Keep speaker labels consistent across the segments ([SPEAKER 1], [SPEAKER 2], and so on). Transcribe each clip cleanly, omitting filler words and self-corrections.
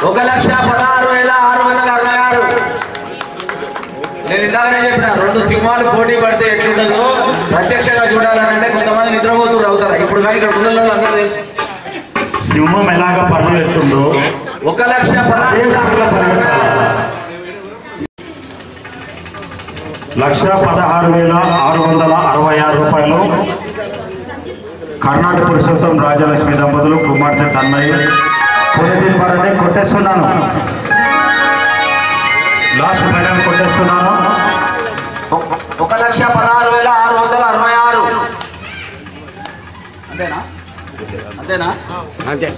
[SPEAKER 1] 1,16,666. నేను ఇందాకనే చెప్పిన 2 సింహాలు పోటీ పడితే ఎట్లుంటుందో ప్రత్యక్షంగా చూడాలంటే కొంతమంది నిద్రపోతున్నారు అవుతారా. ఇప్పుడు కానీ ఇక్కడ ఉన్న వాళ్ళు అందరూ తెలుసు
[SPEAKER 2] సింహం ఎలాగా పరుగులు ఎత్తుందో
[SPEAKER 1] 1,16,666
[SPEAKER 2] రూపాయలు కర్ణాటక పురుషోత్తం రాజలక్ష్మి దంపతులు కుమార్తె తన్మయ్య కొద్దిపారని కొట్టేస్తున్నాను. లాస్ట్ ఫైనల్ కొట్టేస్తున్నాను.
[SPEAKER 1] 1,16,666. అంతేనా అంతేనా అంతే.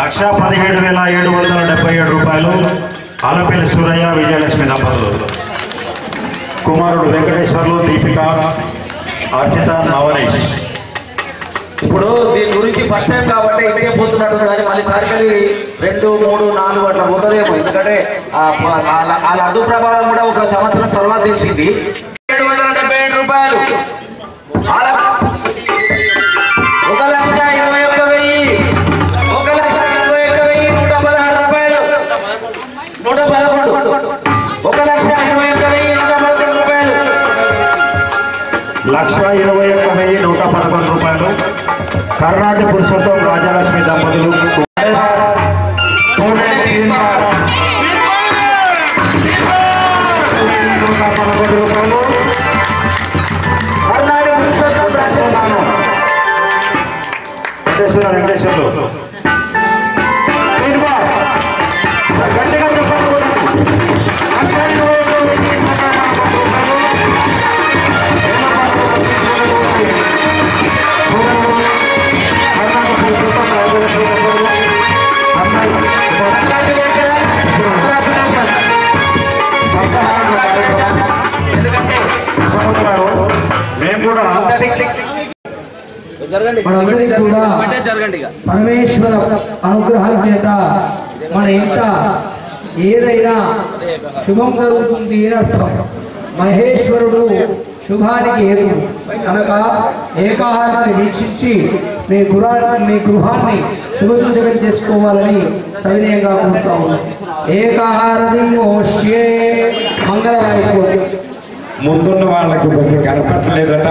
[SPEAKER 2] 1,17,777 రూపాయలు ఆలపల్లి సూరయ్య విజయలక్ష్మి దంపతులు కుమారుడు వెంకటేశ్వర్లు దీపిక అర్చిత నవనీష్.
[SPEAKER 1] ఇప్పుడు దీని గురించి ఫస్ట్ టైం కాబట్టి ఇంకే పోతున్నట్టుంది కానీ మళ్ళీ సరికది 2, 3, 4 అట్లా పోతుందేమో. ఎందుకంటే వాళ్ళ అడ్డు ప్రభావం కూడా ఒక సంవత్సరం తర్వాత తెలిసింది. 777 రూపాయలు 1,21,000 1,21,116 రూపాయలు 111 1,21,111 రూపాయలు
[SPEAKER 2] 1,21,111 రూపాయలు కర్ణాటక పురుషోత్తం రాజలక్ష్మి దంపతులు వెంకటేశ్వర్లు గట్టిగా చెప్పండి. మేము కూడా
[SPEAKER 3] పరమేశ్వర అనుగ్రహం చేత మన ఇంట ఏదైనా శుభం జరుగుతుంది అని అర్థం. మహేశ్వరుడు శుభానికి ఏదు కనుక ఏకాహారాన్ని వీక్షించి మీ గృహాన్ని శుభసూచకం చేసుకోవాలని సవినయంగా కోరుతాము. ఏకాహారది మోష్యే మంగళవాయిపోయి
[SPEAKER 2] ముందున్న వాళ్ళకి కొంచెం కనపడలేదట.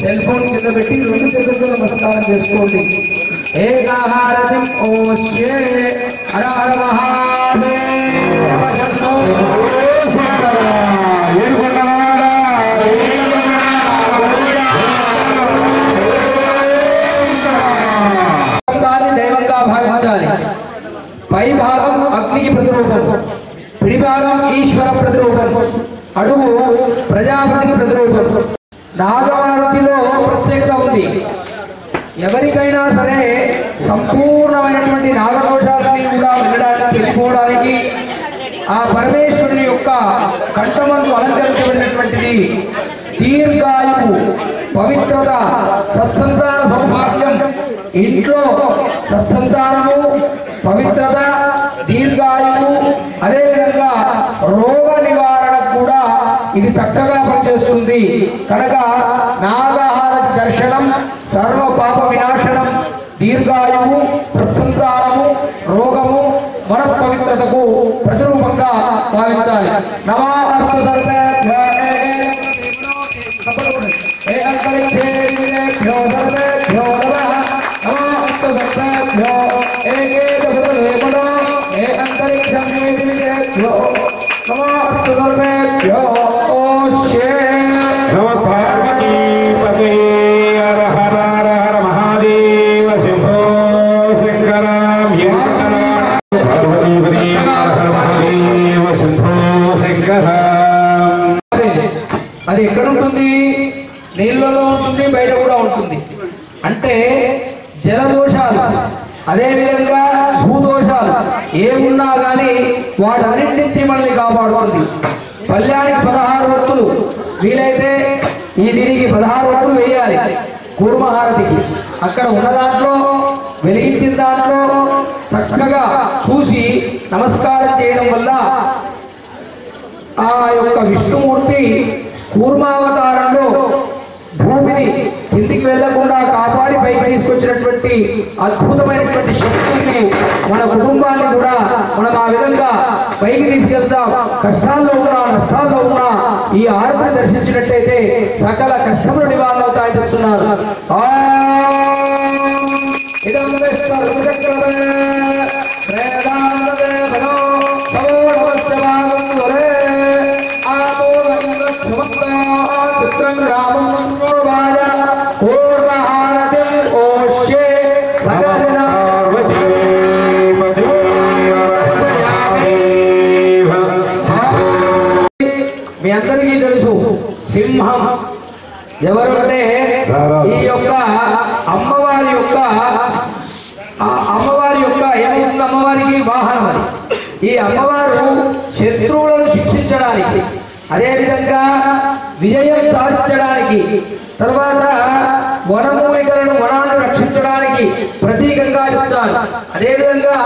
[SPEAKER 3] సెల్ ఫోన్ కింద పెట్టి 2 చేతులతో నమస్కారం చేసుకోండి. ఏకాహారతం ఓష్యే హర హర దైవంగా భావించాలి. పై భాగం అగ్నికి ప్రతిరూపం, పిడి భాగం ఈశ్వర ప్రతిరూపం, అడుగు ప్రజాపతికి ప్రతిరూపం. నాగవారతిలో ప్రత్యేకత ఉంది. ఎవరికైనా సరే సంపూర్ణమైనటువంటి నాగదోషాలని కూడా వెళ్ళిపోవడానికి ఆ పరమేశ్వరుని యొక్క కంఠమందు అలంకరించబడినటువంటిది దీర్ఘాయువు, పవిత్రత, సత్సంతాన సౌభాగ్యం. ఇంట్లో సత్సంతానము, పవిత్రత, దీర్ఘాయువు, అదేవిధంగా రోగ నివారణకు కూడా ఇది చక్కగా పనిచేస్తుంది. కనుక నాగహార దర్శనం సర్వ పాప వినాశనం, దీర్ఘాయువు, సత్సంతానము, రోగము, మనఃపవిత్రతకు ప్రతిరూపంగా భావించాలి. అది ఎక్కడ ఉంటుంది? నీళ్ళలో ఉంటుంది, బయట కూడా ఉంటుంది. అంటే జలదోషాలు, అదేవిధంగా భూదోషాలు ఏమున్నా కానీ వాటన్నిటి నుంచి మనల్ని కాపాడుతుంది. పళ్ళ్యానికి 16 ఒత్తులు, వీలైతే దీనికి 16 ఒత్తులు వేయాలి కూర్మహారతికి. అక్కడ ఉన్న దాంట్లో వెలిగించిన దాంట్లో చక్కగా చూసి నమస్కారం చేయడం వల్ల ఆ యొక్క విష్ణుమూర్తి కూర్మావతారంలో భూమిని కిందికి వెళ్లకుండా కాపాడి పైకి తీసుకొచ్చినటువంటి అద్భుతమైనటువంటి శక్తుల్ని మన కుటుంబాన్ని కూడా మనం ఆ విధంగా పైకి తీసుకెళ్తాం. కష్టాల్లో ఉన్నా నష్టాల్లో ఉన్నా ఈ ఆరతిని దర్శించినట్టయితే సకల కష్టములు నివారణ అవుతాయని చెప్తున్నారు. మీ అందరికీ తెలుసు సింహం ఎవరు అంటే ఈ యొక్క అమ్మవారి యొక్క ఏముంది అమ్మవారికి వాహనం అది. ఈ అమ్మవారు శత్రువులను శిక్షించడానికి, అదేవిధంగా విజయం సాధించడానికి, తర్వాత వనమూలికలను వనాన్ని రక్షించడానికి ప్రతీకంగా చెప్తారు. అదేవిధంగా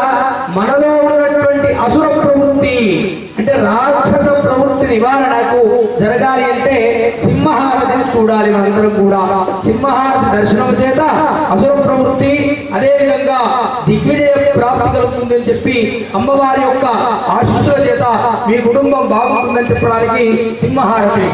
[SPEAKER 3] మనలో ఉన్నటువంటి అసుర ప్రవృత్తి అంటే రాక్షస ప్రవృత్తి నివారణకు జరగాలి అంటే సింహహారతిని చూడాలి. మనందరం కూడా సింహహారతి దర్శనం చేత అసుర ప్రవృత్తి అదేవిధంగా దిగ్విజయ ప్రాప్తి కలుగుతుందని చెప్పి అమ్మవారి యొక్క ఆశీస్సుల చేత మీ కుటుంబం బాగుంటుందని చెప్పడానికి సింహహారతి.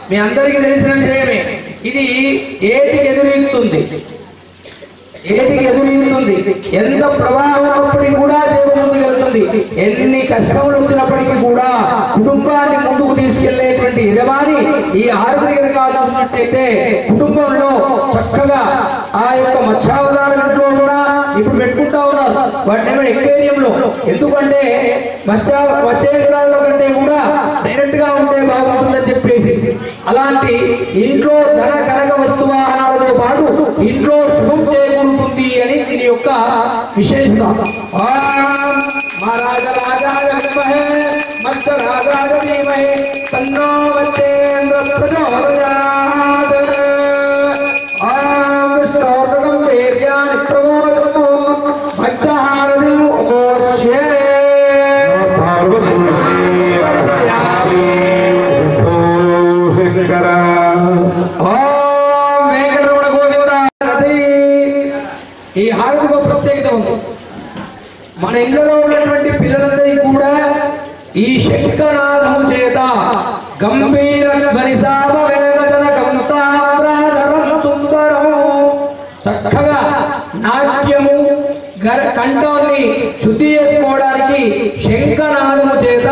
[SPEAKER 3] మీ అందరికీ తెలిసిన విషయమే. ఇది ఏటికి ఎదురీతుంది, ఎంత ప్రవాహం ఉన్నప్పటికీ కూడా చేప ముందుకు వెళ్తుంది. ఎన్ని కష్టములు వచ్చినప్పటికీ కూడా కుటుంబాన్ని ముందుకు తీసుకెళ్లేటువంటి యజమాని ఈ ఆరుదిని కాదున్నట్టయితే కుటుంబంలో చక్కగా ఆ యొక్క మత్స్యావతారంలో కూడా ఇప్పుడు పెట్టుకుంటా ఉన్నారు. వాటిని ఎక్వేరియంలో, ఎందుకంటే మత్స్యేంద్రాల్లో కంటే కూడా డైరెక్ట్ గా ఉంటే బాగుంటుందని చెప్పేసి అలాంటి ఇంట్లో ధన కనక వస్తు వాహనాలతో పాటు ఇంట్లో శుభం చేకూరుతుంది అని దీని యొక్క విశేషత. ఈ హారతికి ప్రత్యేకత ఉంది. మన ఇళ్లలో ఉన్నటువంటి పిల్లలందరికీ కూడా ఈ శంఖనాదము చేత గంభీర ధ్వని చక్కగా నాట్యము కంఠాన్ని శుద్ధి చేసుకోవడానికి శంఖనాదము చేత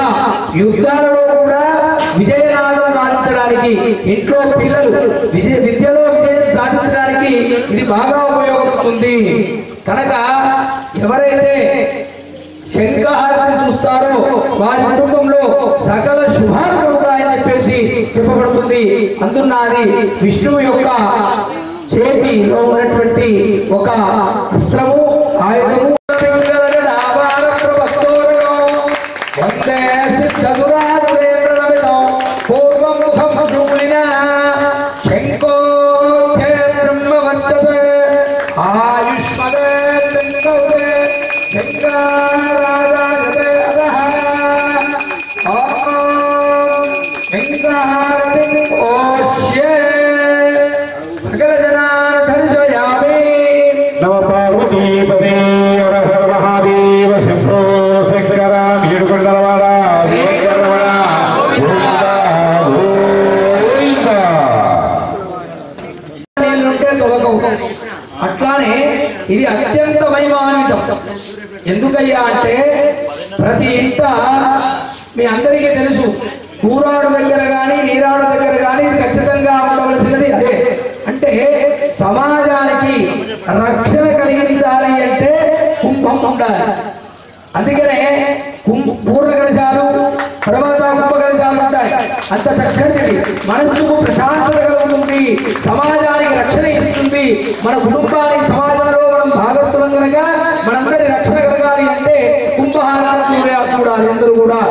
[SPEAKER 3] యుద్ధాలలో కూడా విజయనాదం సాధించడానికి, ఇంట్లో పిల్లలు విద్యలో విజయం సాధించడానికి ఇది బాగా ఉపయోగపడుతుంది. కనుక ఎవరైతే శంఖహారతిని చూస్తారో వారి కుటుంబంలో సకల శుభాలు కలుగుతాయని చెప్పేసి చెప్పబడుతుంది. అందున్నది విష్ణువు యొక్క చేతిలో ఉన్నటువంటి ఒక అస్త్రము, ఆయుధము. అట్లానే ఇది అత్యంత మహిమాన్వితం. ఎందుకయ్యా అంటే ప్రతి ఇంట మీ అందరికీ తెలుసు, కూరాడు దగ్గర కానీ నీరాడు దగ్గర కానీ ఖచ్చితంగా ఉండవలసినది అదే. అంటే సమాజానికి రక్షణ కలిగించాలి అంటే కుంభం ఉండాలి. అందుకనే అంత చక్కటిది, మనస్సుకు ప్రశాంతత కలుగుతుంది, సమాజానికి రక్షణ ఇస్తుంది. మన కుటుంబానికి సమాజంలో మనం భాగత్వం కనుక మనందరి రక్షణ కలగాలి అంటే కుంభహారాన్ని చూడాలి అందరూ కూడా.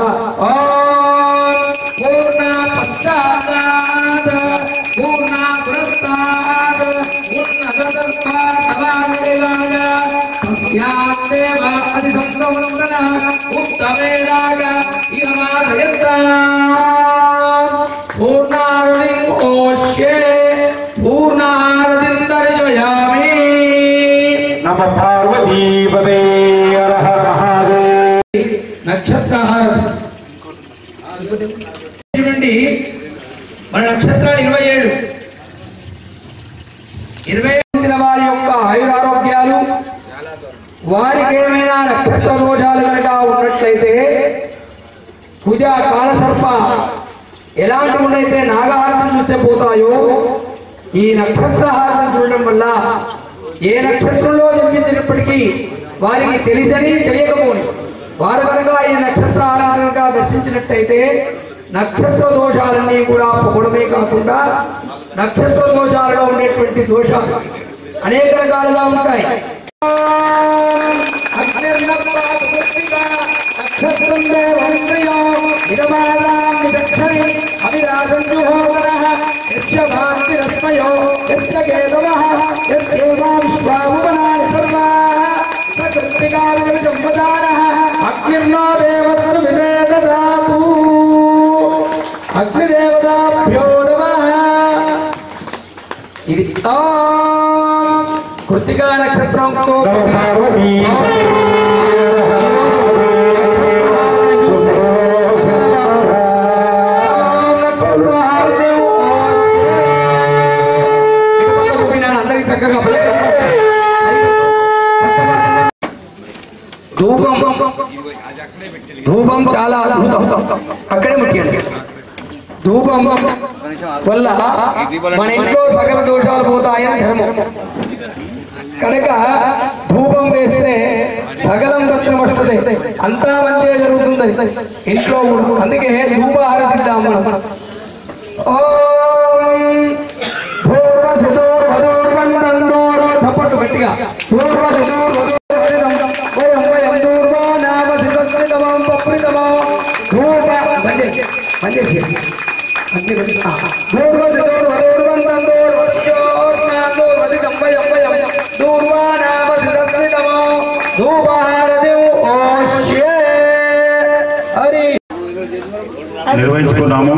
[SPEAKER 3] మన నక్షత్రాలు 27 వారి యొక్క ఆయురారోగ్యాలు, వారికి ఏమైనా నక్షత్ర దోషాలు కనుక ఉన్నట్లయితే కుజ కాలసర్ప ఎలాంటి ఉన్నైతే నాగహారం చూస్తే పోతాయో, ఈ నక్షత్రహారం చూడడం వల్ల ఏ నక్షత్రంలో జన్మించినప్పటికీ వారికి తెలిసని తెలియకపోని వారు కనుక ఈ నక్షత్రహారం కనుక దర్శించినట్లయితే నక్షత్ర దోషాలన్నీ కూడా పోవడమే కాకుండా నక్షత్ర దోషాలలో ఉండేటువంటి దోషాలు అనేక రకాలుగా ఉంటాయి. అగ్నిదేవతాభ్యో నమః. ఇది కృత్తికా నక్షత్రంతో అందరికి చక్కగా ధూపం చాలా అద్భుతం. అక్కడే ముఖ్యండి, ధూపం వల్ల మన ఇంట్లో సకల దోషాలు పోతాయని ధర్మం కనుక ధూపం వేస్తే సకలం దక్షిణ వస్తుంది, అంతా మంచిగా జరుగుతుందని ఇంట్లో కూడా. అందుకే ధూపహారతి ఇద్దాం మనం. చప్పట్లు గట్టిగా.
[SPEAKER 2] నిర్వహించుకున్నాము.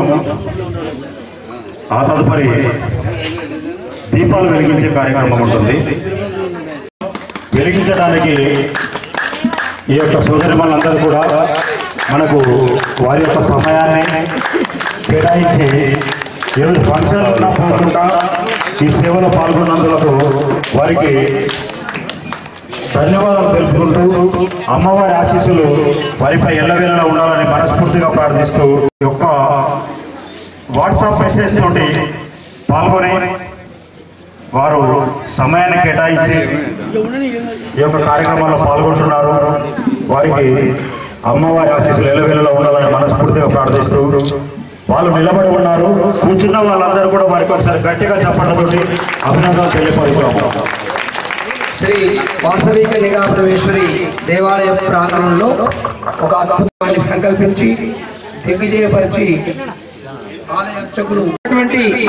[SPEAKER 2] ఆ తదుపరి దీపాలు వెలిగించే కార్యక్రమం ఉంటుంది. వెలిగించడానికి ఈ యొక్క సోదరిమణులందరూ కూడా మనకు వారి యొక్క సమయాన్ని కేటాయించి ఏదో ఫంక్షన్లు ఉన్నా పోకుండా ఈ సేవలో పాల్గొన్నందులకు వారికి ధన్యవాదాలు తెలుపుకుంటూ అమ్మవారి ఆశీస్సులు వారిపై ఎల్లవేళలా ఉండాలని మనస్ఫూర్తిగా ప్రార్థిస్తూ ఈ యొక్క వాట్సాప్ మెసేజ్ తోటి పాల్గొని వారు సమయాన్ని కేటాయించి ఈ యొక్క కార్యక్రమంలో పాల్గొంటున్నారు. వారికి అమ్మవారి ఆశీస్సులు ఎల్లవేళలా ఉండాలని మనస్ఫూర్తిగా ప్రార్థిస్తూ వాళ్ళు నిలబడి ఉన్నారు. కూర్చున్న వాళ్ళందరూ కూడా వారికి ఒకసారి గట్టిగా చెప్పడంతో అభినందనలు తెలియపరుస్తాము.
[SPEAKER 3] శ్రీ వాసవి కన్యకాపరమేశ్వరి దేవాలయ ప్రాంగణంలో ఒక అద్భుతాన్ని సంకల్పించి దిగ్విజయపరిచి ఆలయ అర్చకులు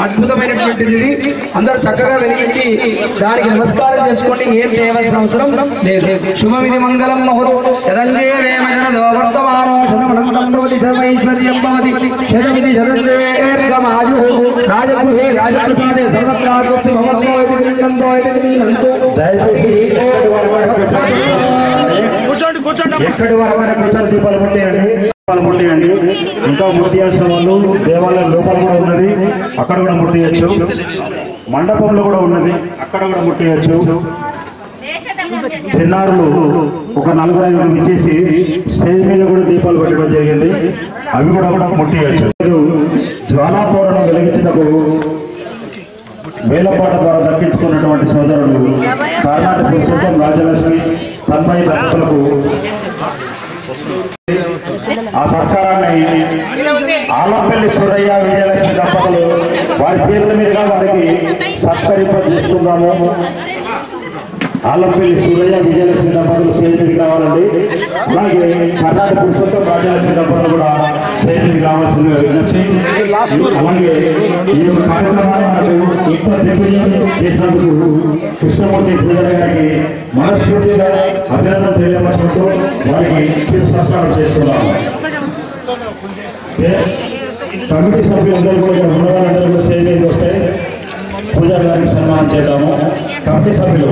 [SPEAKER 3] అద్భుతమైనటువంటిది అందరూ చక్కగా వెలిగించి దానికి నమస్కారం చేసుకోండి. ఏం చేయవలసిన అవసరం లేదు. శుభవిధి మంగళం మహోదయం రాజగృహే సర్వత్రాకృతి
[SPEAKER 2] ఎక్కడి వరమైనా కూర్చొని దీపాలు ముట్టియండి. ఇంకా ముట్టియాల్సిన వాళ్ళు దేవాలయం లోపల కూడా ఉన్నది, అక్కడ కూడా ముట్టియచ్చు. మండపంలో కూడా ఉన్నది, అక్కడ కూడా ముట్టియచ్చు. చిన్నారులు ఒక 4-5 ఇచ్చేసి స్టేజ్ మీద కూడా దీపాలు పెట్టడం జరిగింది, అవి కూడా ముట్టియచ్చు. జ్వాలాతోరణం వెలిగించినకు వేలపాట ద్వారా దక్కించుకున్నటువంటి సోదరులు కర్ణాటక పురుషోత్తం రాజలక్ష్మి తన్మయ దంపతులకు ఆ సత్కారాన్ని ఆలంపల్లి సూరయ్య విజయలక్ష్మి దంపతులు వారి చేతుల మీదుగా వారికి సత్కరింపజేసుకుందాము. ఆలంపల్లి సూరయ్య విజయలక్ష్మి దంపతులు స్టేజ్ మీదకి రావాలండి. అలాగే కర్ణాటక పురుషోత్తం రాజలక్ష్మి దంపతులు కూడా స్టేజ్ మీదకి రావాల్సిందిగా విజ్ఞప్తి. అలాగే ఈ యొక్క కార్యక్రమాన్ని మనకు ఇంత దిగ్విజయం చేసినందుకు కృష్ణమూర్తి పూజారి గారికి మనస్ఫూర్తిగా అభినందనలు తెలియపరుచుకుంటూ వారికి చిరు సత్కారం చేసుకున్నాము. కమిటీ సభ్యులందరూ కూడా ఉన్నవారందరూ కూడా స్టేజ్ మీదకి వస్తే పూజారి గారికి సన్మానం చేద్దాము. కమిటీ సభ్యులు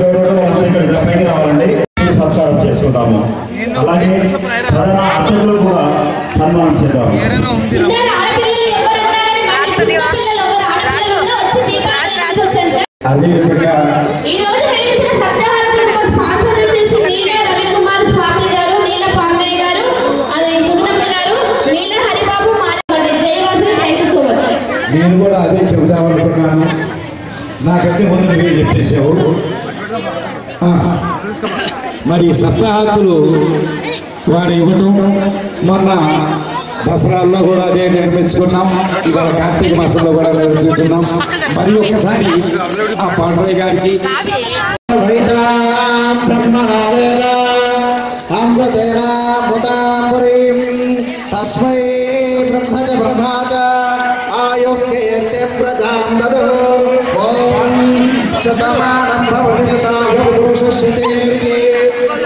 [SPEAKER 2] ఎవరు ఇక్కడ పైకి రావాలండి, సత్కారం చేసుకుందాము. అలాగే ప్రధాన అర్చకులు కూడా సన్మానం చేద్దాము. అదేవిధంగా
[SPEAKER 4] నేను కూడా అదే చెబుదామనుకున్నాను, నాకంటే ముందు నువ్వే చెప్పేసావు. మరి సప్తాహాతులు వారు ఇవ్వటం మొన్న దసరాల్లో కూడా అదే నిర్మించుకున్నాం, ఇవాళ కార్తీక మాసంలో కూడా నిర్మించుకున్నాం. మరి ఒక్కసారి ఆ పాండ్రయ్య గారికి తస్మై బ్రహ్మచ బ్రహ్మాచ ఆయోగ్యతే ప్రజాం దదో ఓం శతమానం భవతి శతాయు పురుషస్యేంద్రియే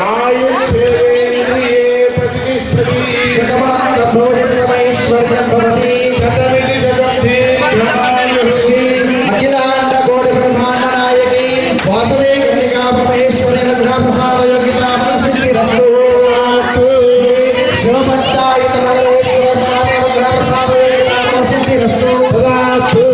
[SPEAKER 4] ఆయుష్యేంద్రియే ప్రతిష్టతి శతమానం భవతి శతమైశ్వర్యం భవతి శతమితి శతం దీర్ఘాయుష్యే అఖిలాండ కోటి బ్రహ్మాండ నాయకి వాసవే కన్యకా పరమేశ్వరి అనుగ్రహ ప్రసాద యోగితా ప్రసిద్ధిరస్తు శివపంచాయత నగరేశ్వర స్వామి అనుగ్రహ ప్రసాద యోగితా ప్రసిద్ధిరస్తు తదాస్తు.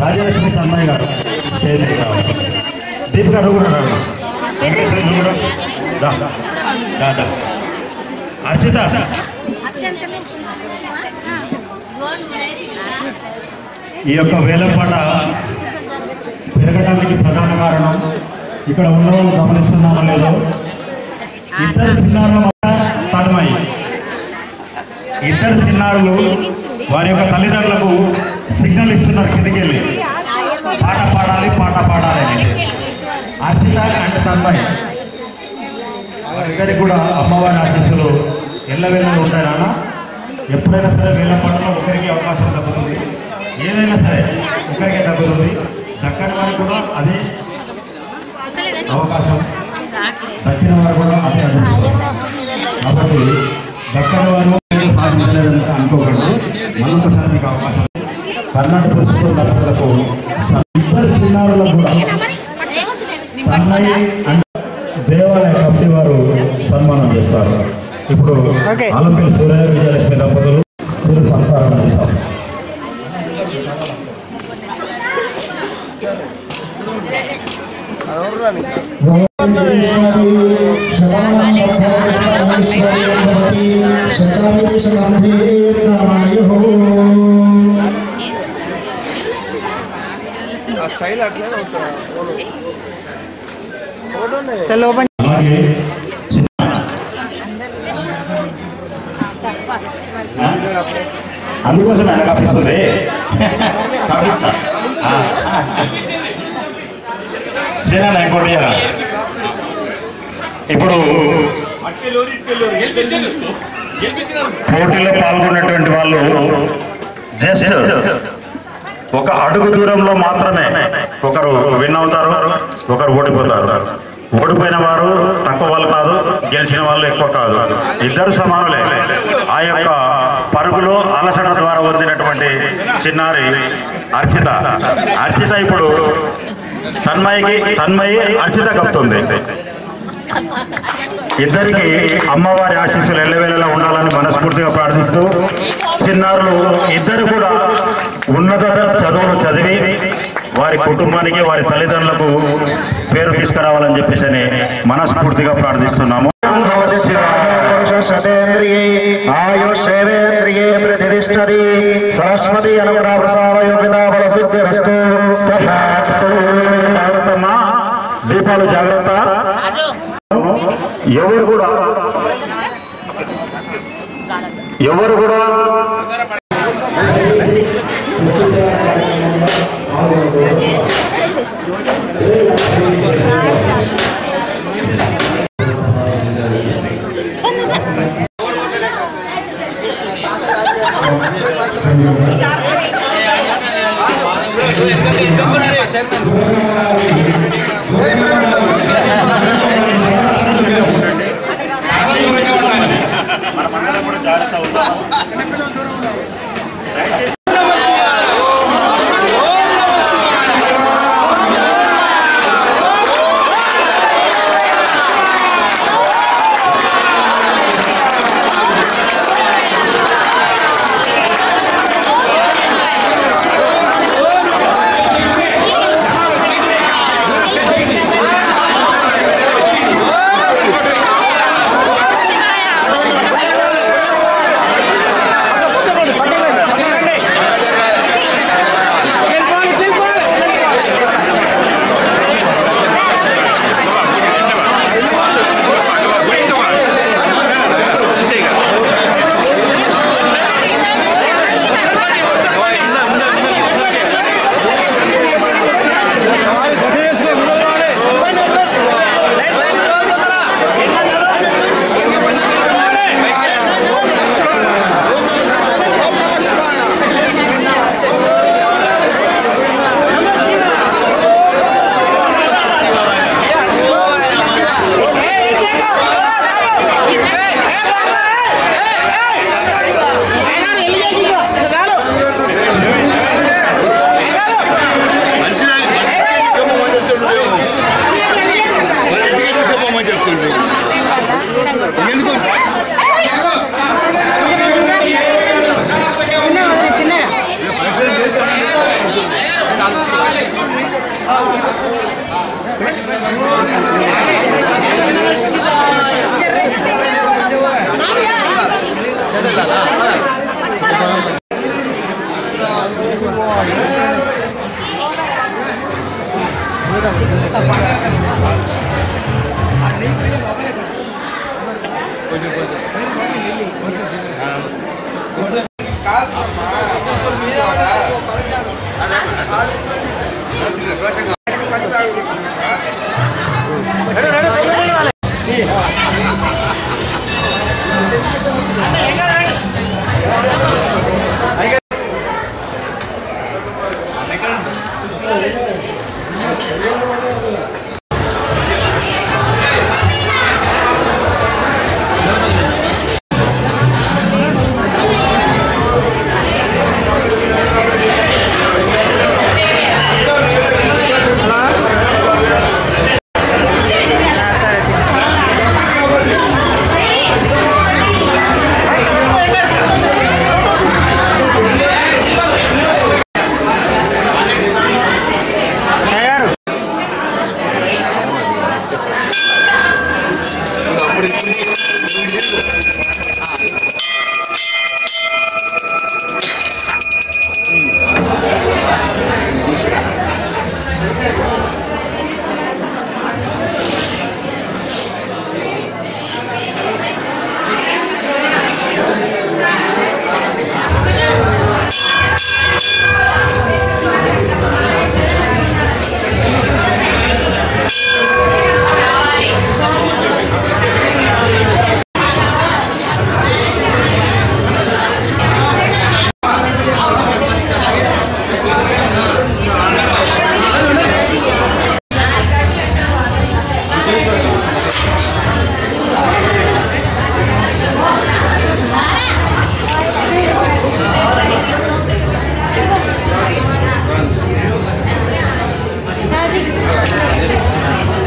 [SPEAKER 2] రాజలక్ష్మి తన్మయ్య గారు స్టేజ్ మీదకి రావాలి. దీప్ గారు కూడా రావాలి. అర్చిత ఈ యొక్క వేలంపాట పెరగడానికి ప్రధాన కారణం ఇక్కడ ఉన్న వాళ్ళు గమనిస్తున్నామో లేదో, ఇద్దరు చిన్నారుల మధ్య తన్మయ్య, ఇద్దరు చిన్నారులు వారి యొక్క తల్లిదండ్రులకు సిగ్నల్ ఇస్తున్నారు కిందికి వెళ్ళి పాట పాడాలి అని. అర్చిత అంటే తన్మయ్య వారిద్దరికి కూడా అమ్మవారి ఆశీస్సులు ఎల్లవేళలు ఉంటాయి. నాన్న ఎప్పుడైనా సరే వేలంపాటలో ఒకరికి అవకాశం తగ్గుతుంది, ఏదైనా సరే ఒకరికే తగ్గుతుంది. దక్కని వారికి కూడా అదే అవకాశం, దక్కిన వారు కూడా అదే అదృష్టం. కాబట్టి దక్కని వారు సాధించలేదని అనుకోకండి, మరొకసారి మీకు అవకాశం. కర్ణాటక పురుషుల దంపతులకు ఇద్దరు చిన్నారులకు కూడా దేవాలయ కమిటీ వారు సన్మానం చేస్తారు. ఇప్పుడు ఆలంపల్లి సూరయ్య విజయలక్ష్మి దంపతులు మీరు సంస్కారం చేస్తారు. అలాగే అందుకోసం ఆయన కప్పిస్తుంది. సేనా ఇంకోటి ఇప్పుడు పోటీలో పాల్గొన్నటువంటి వాళ్ళు జస్ట్ ఒక అడుగు దూరంలో మాత్రమే ఒకరు విన్ అవుతారు, ఒకరు ఓడిపోతారు. ఓడిపోయిన వారు తక్కువ వాళ్ళు కాదు, గెలిచిన వాళ్ళు ఎక్కువ కాదు, ఇద్దరు సమానులే. ఆ యొక్క పరుగులో అలసట ద్వారా పొందినటువంటి చిన్నారి అర్చిత ఇప్పుడు తన్మయ్యి అర్చిత కప్పుతుంది. ఇద్దరికి అమ్మవారి ఆశీస్సులు ఎల్లవేళలా ఉండాలని మనస్ఫూర్తిగా ప్రార్థిస్తూ చిన్నారులు ఇద్దరు కూడా ఉన్నత చదువులు చదివి వారి కుటుంబానికి వారి తల్లిదండ్రులకు పేరు తీసుకురావాలని చెప్పేసి మనస్ఫూర్తిగా ప్రార్థిస్తున్నాము. ఆయుషేంద్రియే ప్రతిష్టది సరస్వతి అనుగ్రహ ప్రసాద యోగ్యతా బల సిద్ధిరస్తు. దీపాలు జాగ్రత్త. ఎవరు కూడా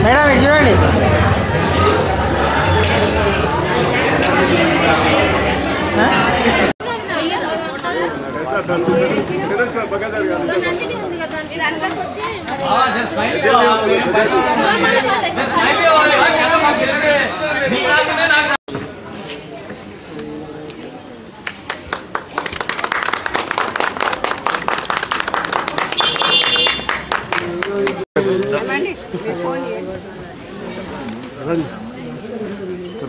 [SPEAKER 5] మేడం ఇది చూడండి.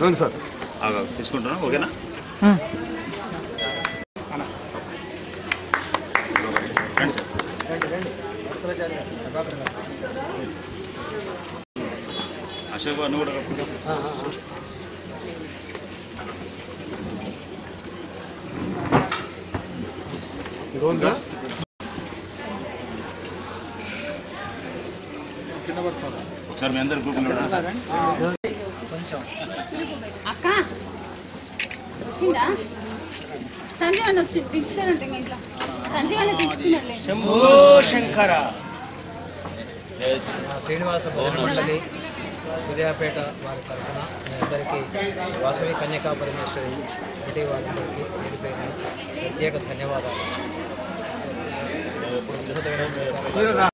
[SPEAKER 2] రండి సార్
[SPEAKER 5] తీసుకుంటున్నా ఓకేనా అశోక్ నువ్వు కూడా ఒకసారి మీ అందరు గ్రూపులో
[SPEAKER 6] అక్క వచ్చిందా సంజీవన్ వచ్చి దించుతారంట ఇంట్లో సంజీవన్ దించుతున్నట్లే
[SPEAKER 7] శంభో శంకర శ్రీనివాస భజన మండలి ఉదయాపేట వారి తరఫున మీ అందరికీ వాసవి కన్యకా పరమేశ్వరి కమిటీ వారందరికీ ప్రత్యేక ధన్యవాదాలు.